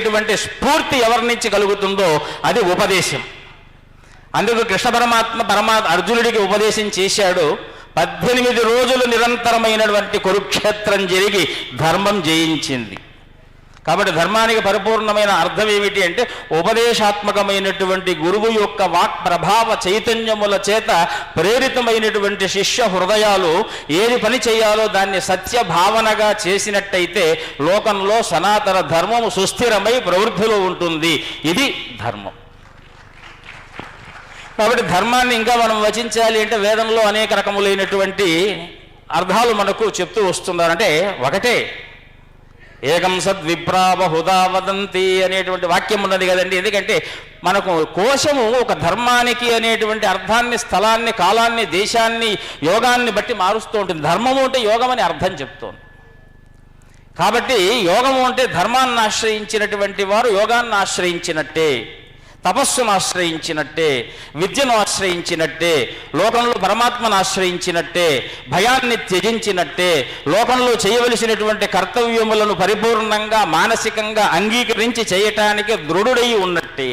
అనేటువంటి స్ఫూర్తి ఎవరి నుంచి కలుగుతుందో అది ఉపదేశం. అందుకు కృష్ణ పరమాత్మ అర్జునుడికి ఉపదేశం చేశాడు. 18 రోజులు నిరంతరమైనటువంటి కురుక్షేత్రం జరిగి ధర్మం జయించింది. కాబట్టి ధర్మానికి పరిపూర్ణమైన అర్థం ఏమిటి అంటే ఉపదేశాత్మకమైనటువంటి గురువు యొక్క వాక్ ప్రభావ చైతన్యముల చేత ప్రేరితమైనటువంటి శిష్య హృదయాలు ఏది పని చేయాలో దాన్ని సత్య భావనగా చేసినట్టయితే లోకంలో సనాతన ధర్మము సుస్థిరమై ప్రవృద్ధిలో ఉంటుంది. ఇది ధర్మం. కాబట్టి ధర్మాన్ని ఇంకా మనం వచించాలి అంటే వేదంలో అనేక రకములైనటువంటి అర్థాలు మనకు చెప్తూ వస్తున్నారు. అంటే ఒకటే ఏకం సద్విప్రా బహుదా వదంతి అనేటువంటి వాక్యం ఉన్నది కదండి. ఎందుకంటే మనకు కోశము ఒక ధర్మానికి అనేటువంటి అర్థాన్ని, స్థలాన్ని, కాలాన్ని, దేశాన్ని, యోగాన్ని బట్టి మారుస్తూ ఉంటుంది. ధర్మము అంటే యోగం అని అర్థం చెప్తోంది. కాబట్టి యోగము అంటే ధర్మాన్ని ఆశ్రయించినటువంటి వారు యోగాన్ని ఆశ్రయించినట్టే, తపస్సును ఆశ్రయించినట్టే, విద్యను ఆశ్రయించినట్టే, లోకంలో పరమాత్మను ఆశ్రయించినట్టే, భయాన్ని త్యజించినట్టే, లోకంలో చేయవలసినటువంటి కర్తవ్యములను పరిపూర్ణంగా మానసికంగా అంగీకరించి చేయటానికి దృఢుడై ఉన్నట్టే.